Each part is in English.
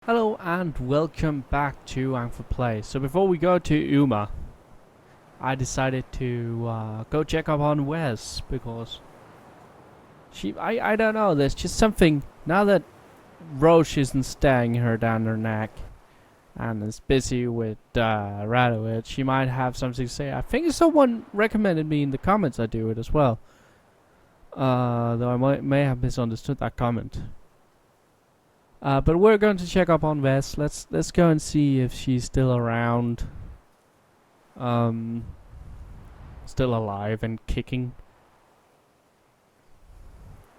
Hello and welcome back to Ankford Play. So before we go to Uma, I decided to go check up on Wes because I don't know, there's just something, now that Roche isn't staring her down her neck and is busy with Radowitz, she might have something to say. I think someone recommended me in the comments I do it as well. Though I may have misunderstood that comment. But we're going to check up on Wes. Let's go and see if she's still around. Still alive and kicking.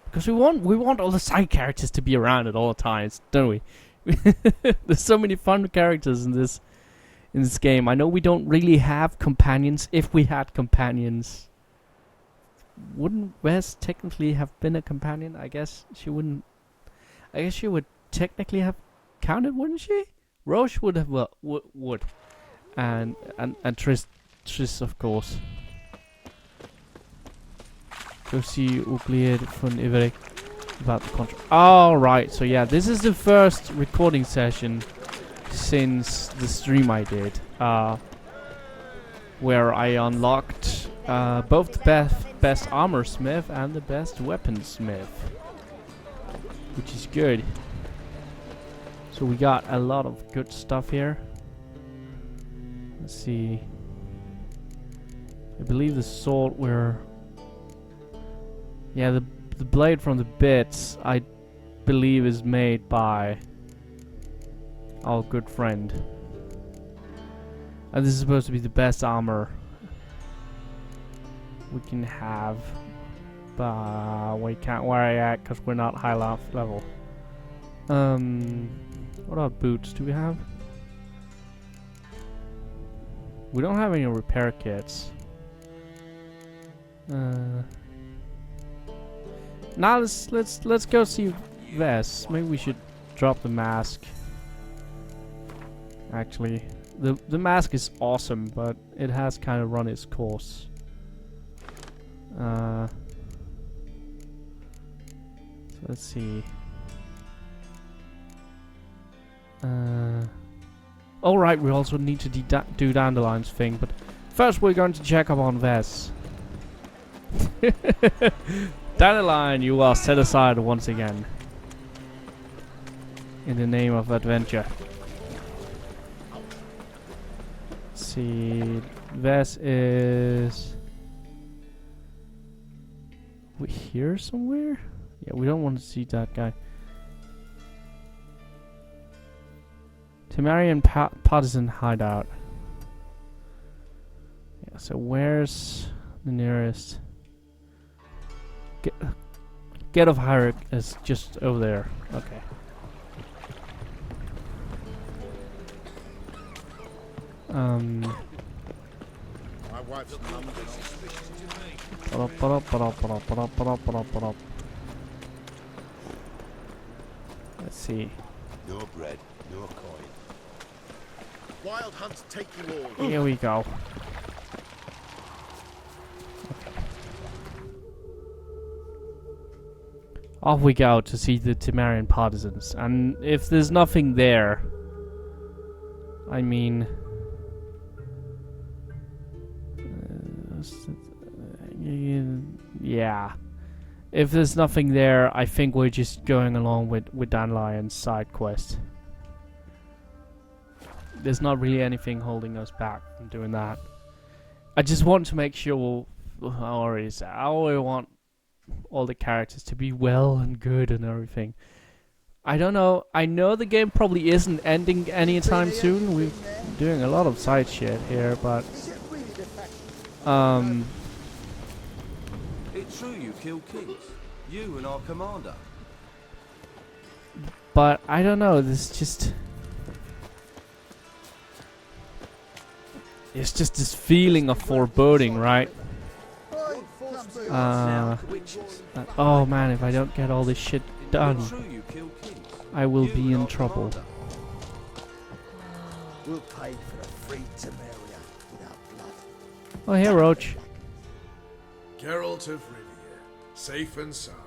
Because we want all the side characters to be around at all times, don't we? There's so many fun characters in this game. I know we don't really have companions. If we had companions, wouldn't Wes technically have been a companion? I guess she wouldn't. I guess she would technically have counted, wouldn't she? Roche would have, well, would, and Triss of course. Go see Uglied von Iverik about the contract. All right, so yeah, this is the first recording session since the stream I did, where I unlocked both the best armor smith and the best weaponsmith, which is good. So we got a lot of good stuff here. Let's see. I believe the sword were... Yeah, the blade from the bits, I believe, is made by our good friend. And this is supposed to be the best armor we can have. But we can't wear it yet because we're not high level. What about boots? Do we have? We don't have any repair kits. Now let's go see Wes. Maybe we should drop the mask. Actually, the mask is awesome, but it has kind of run its course. So let's see. Alright, we also need to do Dandelion's thing, but first we're going to check up on Wes. Dandelion, you are set aside once again. In the name of adventure. Let's see, Wes is... we here somewhere? Yeah, we don't want to see that guy. Temerian partisan hideout. Yeah, so where's the nearest? Get of Hierarch is just over there. Okay. My wife's Let's see. no bread, no coin. Wild hunts take you all. Here we go. Off we go to see the Temerian partisans, and if there's nothing there, I mean, yeah, if there's nothing there, I think we're just going along with Dandelion's side quest. There's not really anything holding us back from doing that. I just want to make sure, I already said, I always want all the characters to be well and good and everything. I don't know. I know the game probably isn't ending anytime soon. We're doing a lot of side shit here, but It's true you killed kings. You and our commander. But I don't know. This just... it's just this feeling of foreboding, right? Oh man, if I don't get all this shit done, I will be in trouble. We'll pay for a free Temeria without blood. Oh, hey, Roach. Geralt of Rivia, safe and sound.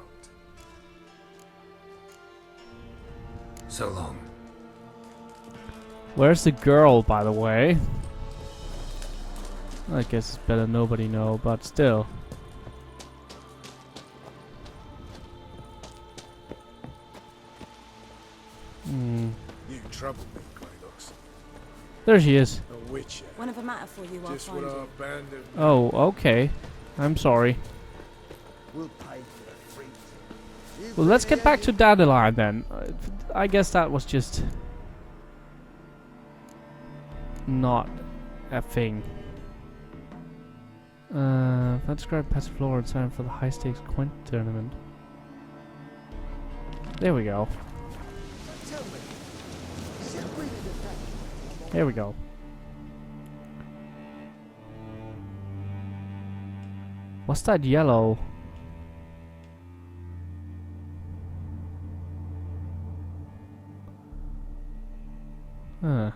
So long. Where's the girl, by the way? I guess it's better nobody know, but still. Hmm. You trouble me, Claydox. There she is. A witcher. One of a matter for you, I'll Just find what our you. band of Oh, okay. I'm sorry. We'll pay for the freight. Well, let's get back to Dandelion then. I guess that was just not a thing. Transcribe passive floor and sign up for the high stakes coin tournament. There we go. Tell me, is it really the fact? There we go. What's that yellow? Huh.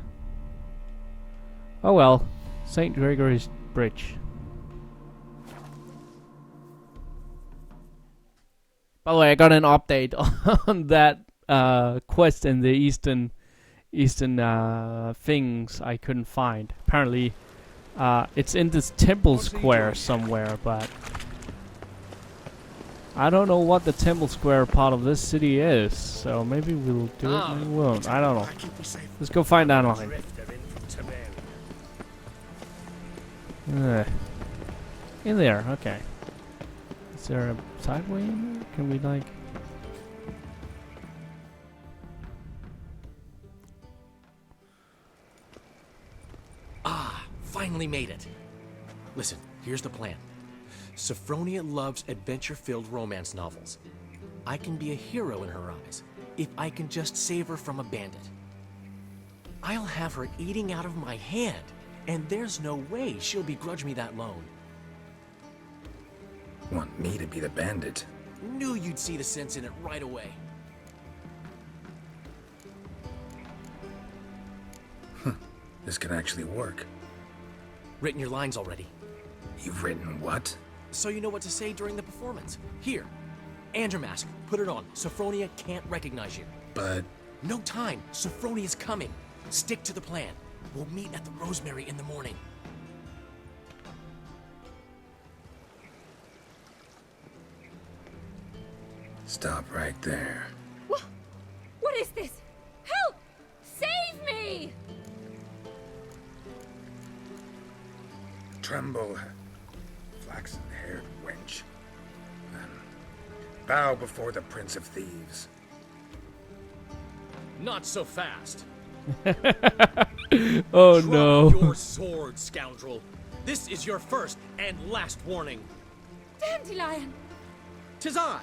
Oh well. St. Gregory's Bridge. By the way, I got an update on that quest in the eastern things I couldn't find. Apparently, it's in this temple square somewhere, but I don't know what the temple square part of this city is. So maybe we'll do it, maybe we won't. I don't know. Let's go find Dandelion. In there, okay. Is there a sideway in there? Can we like... Ah, finally made it. Listen, here's the plan. Sophronia loves adventure-filled romance novels. I can be a hero in her eyes if I can just save her from a bandit. I'll have her eating out of my hand, and there's no way she'll begrudge me that loan. Want me to be the bandit? Knew you'd see the sense in it right away. This could actually work. Written your lines already, You've written what? so you know what to say during the performance. Here, and your mask. Put it on. Sophronia can't recognize you. But No time. Sophronia's coming. Stick to the plan. We'll meet at the Rosemary in the morning. stop right there. What is this? Help! Save me! Tremble, flaxen-haired wench. Bow before the Prince of Thieves. Not so fast. Oh Drop no. your sword, scoundrel. This is your first and last warning. Dandelion! 'Tis I,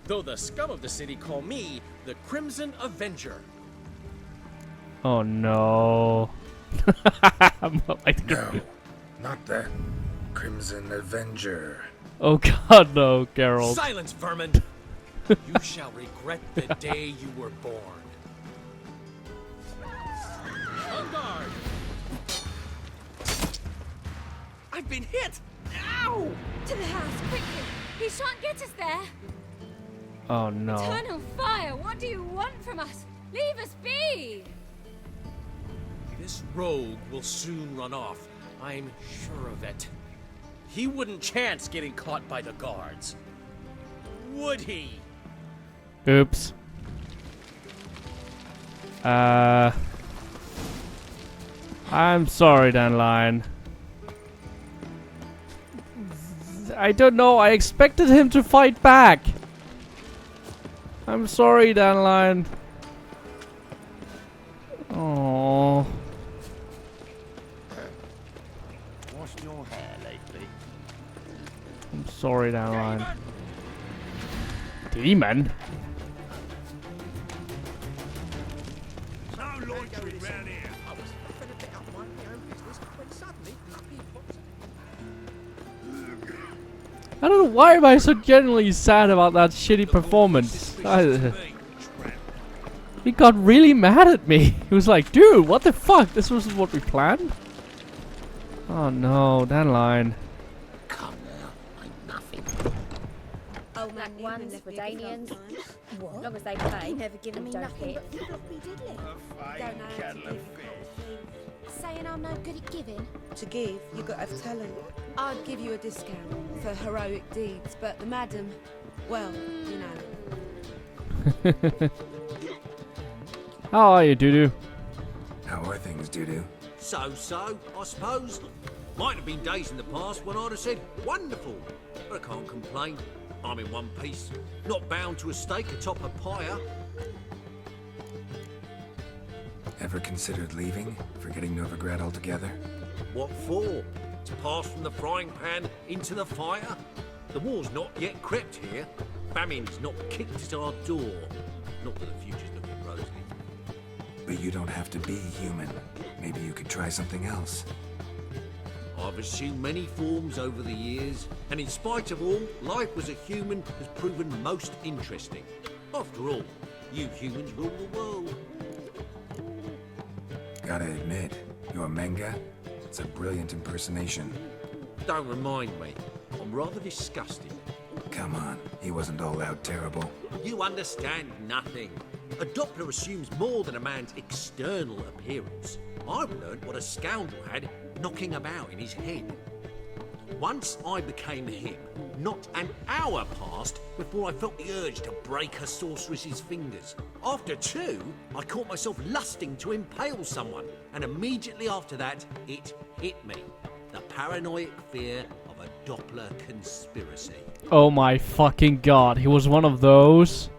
though the scum of the city call me the Crimson Avenger. Oh no. I'm not like No, not the Crimson Avenger. Oh god, no, Geralt. Silence, vermin! You shall regret the day you were born. On guard! I've been hit! Ow! To the house, quickly! He shan't get us there! Oh no. Eternal fire, what do you want from us? Leave us be! This rogue will soon run off. I'm sure of it. He wouldn't chance getting caught by the guards. Would he? Oops. I'm sorry, Dandelion. I don't know, I expected him to fight back. I'm sorry, Dandelion. Oh. Washed your hair lately? I'm sorry, Dandelion. Demon? No loitering round here. I was fed a bit up minding my own business when suddenly up he pops. I don't know, why am I so genuinely sad about that shitty performance? He got really mad at me. He was like, dude, what the fuck? This was what we planned? Oh no, Dandelion. Come now, I'm nothing. Oh, black ones for Danians. What? Long as they pay. Never given me Don't nothing hit. but floppy diddly. A fine kettle of fish. saying I'm no good at giving? To give, you got to have talent. I'd give you a discount for heroic deeds, but the madam, well, you know. How are you, Dudu? How are things, Dudu? So, I suppose. Might have been days in the past when I'd have said, wonderful. But I can't complain. I'm in one piece. Not bound to a stake atop a pyre. Ever considered leaving? Forgetting Novigrad altogether? What for? To pass from the frying pan into the fire? The war's not yet crept here. Famine's not kicked at our door. Not that the future's looking rosy. But you don't have to be human. Maybe you could try something else. I've assumed many forms over the years, and in spite of all, life as a human has proven most interesting. After all, you humans rule the world. Gotta admit, your Menga? It's a brilliant impersonation. Don't remind me. I'm rather disgusted. Come on, he wasn't all out terrible. You understand nothing. A Doppler assumes more than a man's external appearance. I've learned what a scoundrel had knocking about in his head. Once I became him, not an hour passed before I felt the urge to break a sorceress's fingers. After two, I caught myself lusting to impale someone, and immediately after that, it hit me. The paranoid fear of a Doppler conspiracy. Oh my fucking god, he was one of those.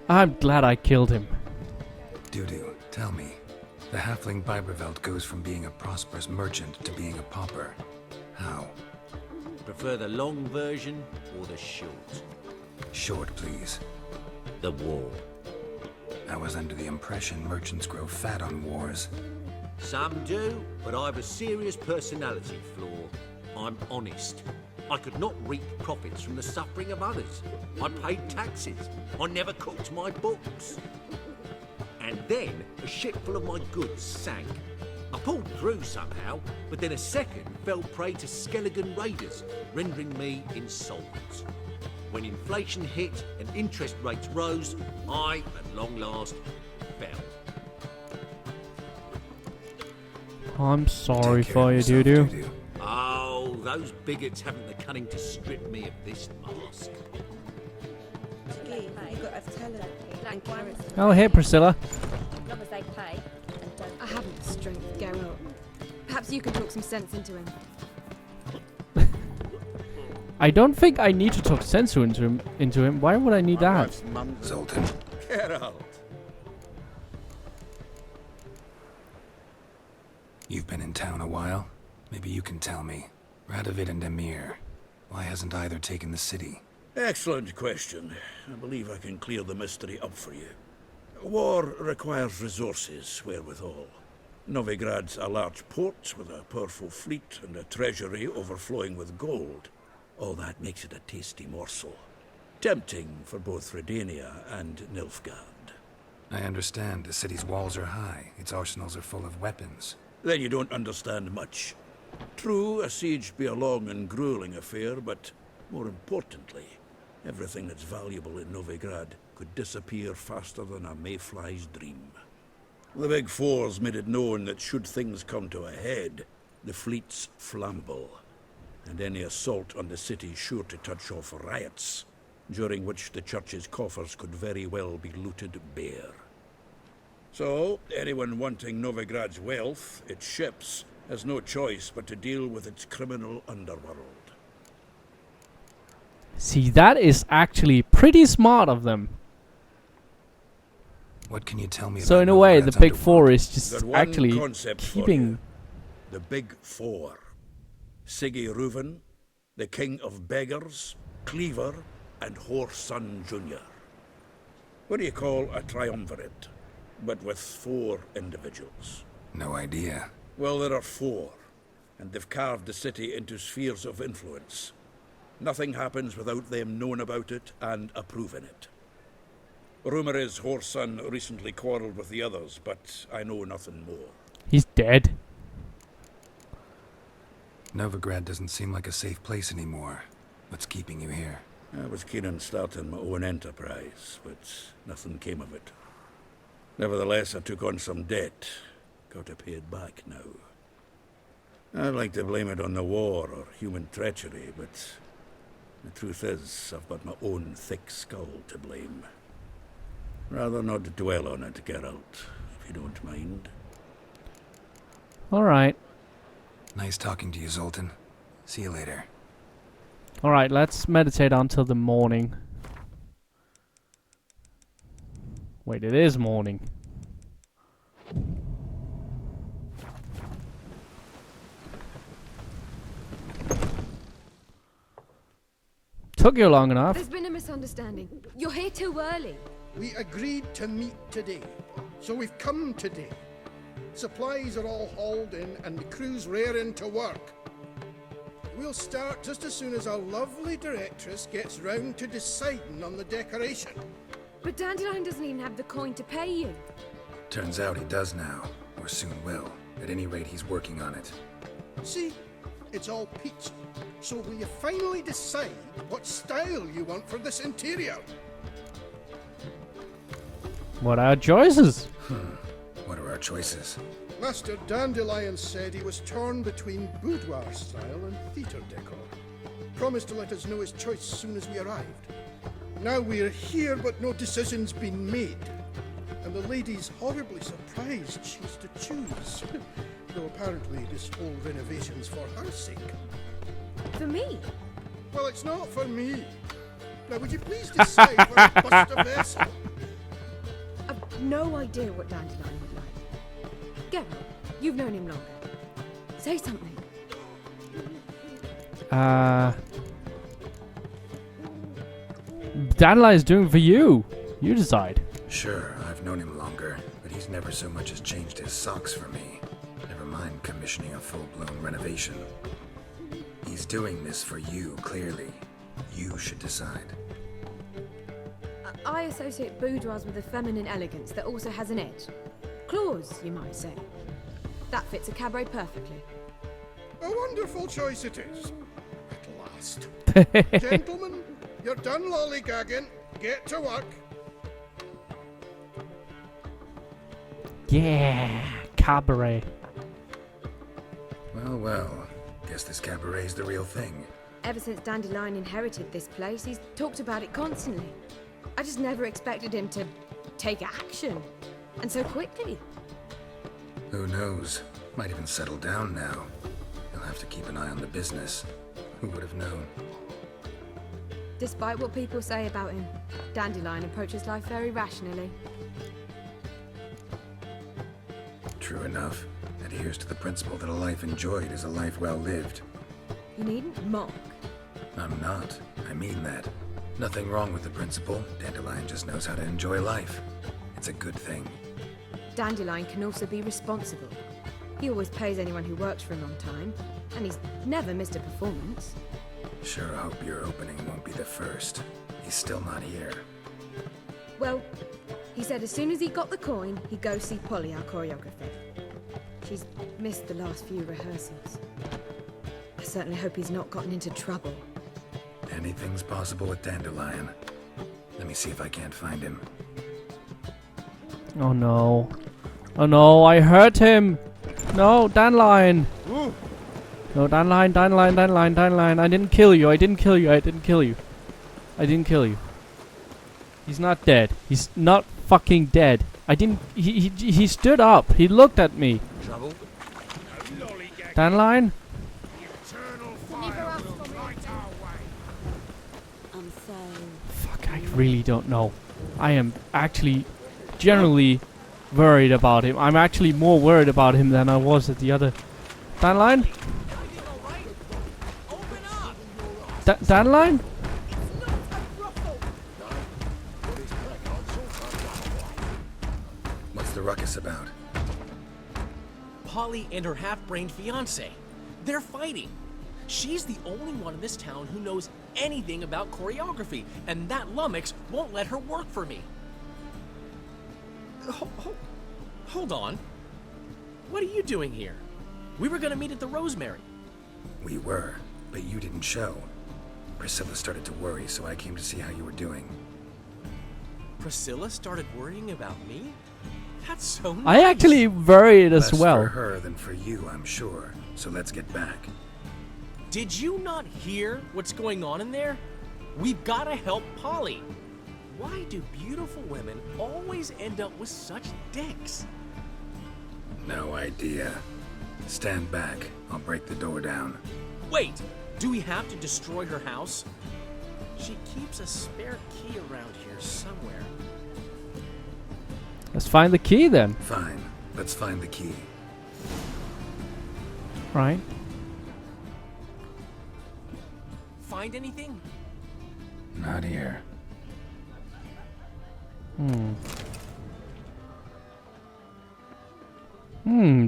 I'm glad I killed him. Dudu, tell me. The halfling Biberveld goes from being a prosperous merchant to being a pauper. How? Prefer the long version or the short? Short, please. The war. I was under the impression merchants grow fat on wars. Some do, but I have a serious personality flaw. I'm honest. I could not reap profits from the suffering of others. I paid taxes. I never cooked my books. And then a ship full of my goods sank. I pulled through somehow, but then a second fell prey to Skelligan raiders, rendering me insolvent. When inflation hit and interest rates rose, I, at long last, fell. I'm sorry Take care for of you, yourself, Dudu. Dudu. Oh, those bigots haven't the cunning to strip me of this mask. To give, you got to have talent and character. Oh, hey, Priscilla. As long as they pay and don't. I haven't the strength, Geralt. Perhaps you can talk some sense into him. I don't think I need to talk sense into him. Why would I need that? Zoltan. Geralt. You've been in town a while. Maybe you can tell me. Radovid and Emir. Why hasn't either taken the city? Excellent question. I believe I can clear the mystery up for you. War requires resources wherewithal. Novigrad's a large port with a powerful fleet and a treasury overflowing with gold. All that makes it a tasty morsel. Tempting for both Redania and Nilfgaard. I understand. The city's walls are high. Its arsenals are full of weapons. Then you don't understand much. True, a siege be a long and grueling affair, but more importantly, everything that's valuable in Novigrad could disappear faster than a mayfly's dream. The Big Four's made it known that should things come to a head, the fleet's flammable, and any assault on the city's sure to touch off riots, during which the church's coffers could very well be looted bare. So, anyone wanting Novigrad's wealth, its ships, has no choice but to deal with its criminal underworld. See, that is actually pretty smart of them. What can you tell me So about in a way, the Novigrad's Big underworld? Four is just Got one actually concept for keeping... you. The Big Four. Siggy Reuven, the King of Beggars, Cleaver, and Whoreson Jr. What do you call a triumvirate, but with 4 individuals? No idea. Well, there are 4, and they've carved the city into spheres of influence. Nothing happens without them knowing about it and approving it. Rumour is Whoreson recently quarrelled with the others, but I know nothing more. He's dead. Novigrad doesn't seem like a safe place anymore. What's keeping you here? I was keen on starting my own enterprise, but nothing came of it. Nevertheless, I took on some debt. got to pay it back now. I'd like to blame it on the war or human treachery, but the truth is, I've got my own thick skull to blame. Rather not dwell on it, Geralt, if you don't mind. Alright. Nice talking to you, Zoltan. See you later. Alright, let's meditate until the morning. Wait, it is morning. Took you long enough. There's been a misunderstanding. You're here too early. We agreed to meet today, so we've come today. Supplies are all hauled in and the crew's raring to work. We'll start just as soon as our lovely directress gets round to deciding on the decoration. But Dandelion doesn't even have the coin to pay you. Turns out he does now, or soon will. At any rate, he's working on it. See, it's all peachy. So will you finally decide what style you want for this interior? What are our choices? What are our choices? Master Dandelion said he was torn between boudoir style and theatre decor. Promised to let us know his choice as soon as we arrived. Now we're here, but no decision's been made. And the lady's horribly surprised she's to choose. Though apparently this whole renovation's for her sake. For me? Well, it's not for me. Now, would you please decide where to bust a vessel? I've no idea what Dandelion would like. Geralt, you've known him longer. Say something. Dandelion's doing it for you. You decide. Sure, I've known him longer, but he's never so much as changed his socks for me. Never mind commissioning a full-blown renovation. He's doing this for you, clearly. You should decide. I associate boudoirs with a feminine elegance that also has an edge. Claws, you might say. That fits a cabaret perfectly. A wonderful choice it is. At last. Gentlemen, you're done lollygagging. Get to work. Yeah, cabaret. Well, well. Guess this cabaret's the real thing. Ever since Dandelion inherited this place, he's talked about it constantly. I just never expected him to take action. And so quickly. Who knows? Might even settle down now. He'll have to keep an eye on the business. Who would have known? Despite what people say about him, Dandelion approaches life very rationally. True enough. Adheres to the principle that a life enjoyed is a life well lived. You needn't mock. I'm not. I mean that. Nothing wrong with the principle. Dandelion just knows how to enjoy life. It's a good thing. Dandelion can also be responsible. He always pays anyone who works for him on time, and he's never missed a performance. Sure hope your opening won't be the first. He's still not here. Well, he said as soon as he got the coin, he'd go see Polly, our choreographer. She's missed the last few rehearsals. I certainly hope he's not gotten into trouble. Anything's possible with Dandelion. Let me see if I can't find him. Oh no. Oh no, I hurt him. No, Dandelion. No, Dandelion, Dandelion, Dandelion, Dandelion. I didn't kill you. I didn't kill you. I didn't kill you. I didn't kill you. He's not dead. He's not fucking dead. I didn't. He stood up. He looked at me. Trouble? Dandelion? I'm so... Fuck, I really don't know. I am actually generally worried about him. I'm actually more worried about him than I was at the other. Dandelion? Dandelion? What's the ruckus about? Polly and her half-brained fiancé. They're fighting. She's the only one in this town who knows anything about choreography, and that lummox won't let her work for me. Hold on. What are you doing here? We were gonna meet at the Rosemary. We were, but you didn't show. Priscilla started to worry, so I came to see how you were doing. Priscilla started worrying about me? That's so nice. I actually worried as Less well. for her than for you, I'm sure. So let's get back. Did you not hear what's going on in there? We've got to help Polly. Why do beautiful women always end up with such dicks? No idea. Stand back. I'll break the door down. Wait, do we have to destroy her house? She keeps a spare key around here somewhere. Let's find the key then. Fine. Let's find the key. Right. Find anything? Not here.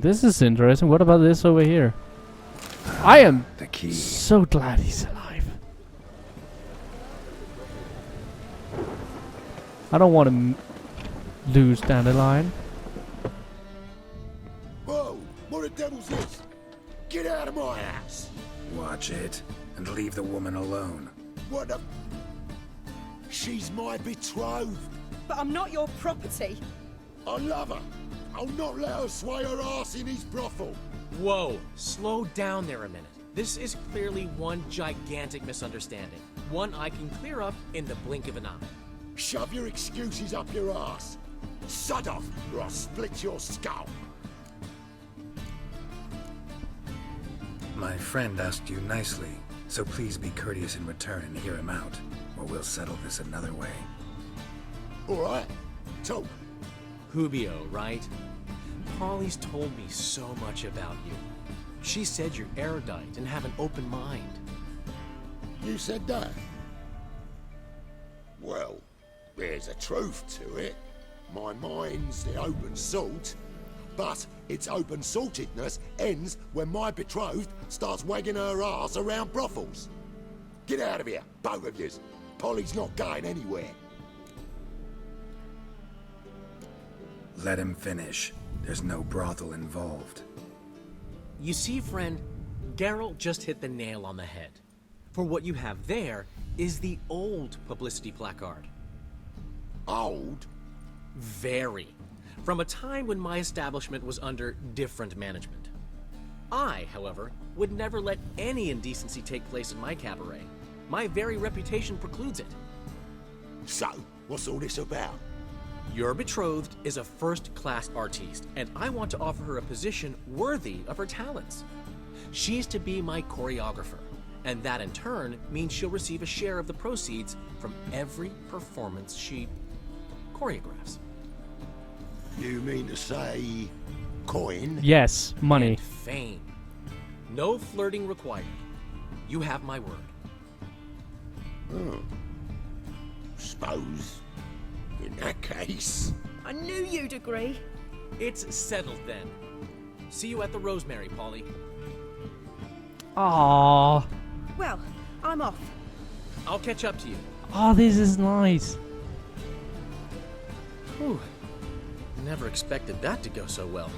This is interesting. What about this over here? I am The key. so glad he's alive. I don't want to lose Dandelion. Whoa! What the devil's this? Get out of my house! Watch it. And leave the woman alone. What the... She's my betrothed. But I'm not your property. I love her. I'll not let her sway her ass in his brothel. Whoa, slow down there a minute. This is clearly one gigantic misunderstanding. One I can clear up in the blink of an eye. Shove your excuses up your ass. Sod off, or I'll split your skull. My friend asked you nicely, so please be courteous in return and hear him out, or we'll settle this another way. All right, talk. Hubio, right? Polly's told me so much about you. She said you're erudite and have an open mind. You said that? Well, there's a truth to it. My mind's the open salt, but its open-saltedness ends when my betrothed starts wagging her ass around brothels. Get out of here, both of yous. Polly's not going anywhere. Let him finish. There's no brothel involved. You see, friend, Geralt just hit the nail on the head. For what you have there is the old publicity placard. Old? Very. From a time when my establishment was under different management. I, however, would never let any indecency take place in my cabaret. My very reputation precludes it. So, what's all this about? Your betrothed is a first-class artiste, and I want to offer her a position worthy of her talents. She's to be my choreographer, and that in turn means she'll receive a share of the proceeds from every performance she choreographs. You mean to say... coin? Yes, money. And fame. No flirting required. You have my word. Oh. Suppose... in that case... I knew you'd agree. It's settled then. See you at the Rosemary, Polly. Aww. Well, I'm off. I'll catch up to you. Oh, this is nice. Whew. Never expected that to go so well.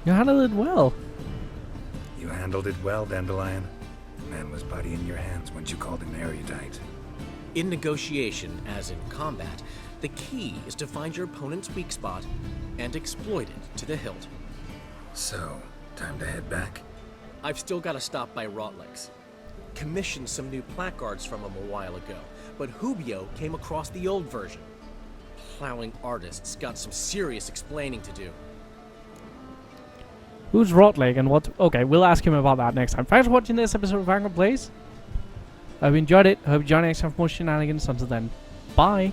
You handled it well. You handled it well, Dandelion. Man was body in your hands once you called him erudite. In negotiation, as in combat, the key is to find your opponent's weak spot and exploit it to the hilt. So, time to head back? I've still got to stop by Rotlex. Commissioned some new placards from him a while ago, but Hubio came across the old version. Plowing artists got some serious explaining to do. Who's Rotleg and what? Okay, we'll ask him about that next time. Thanks for watching this episode of Ankford Plays. I hope you enjoyed it. I hope you join next time for more shenanigans. Until then, bye.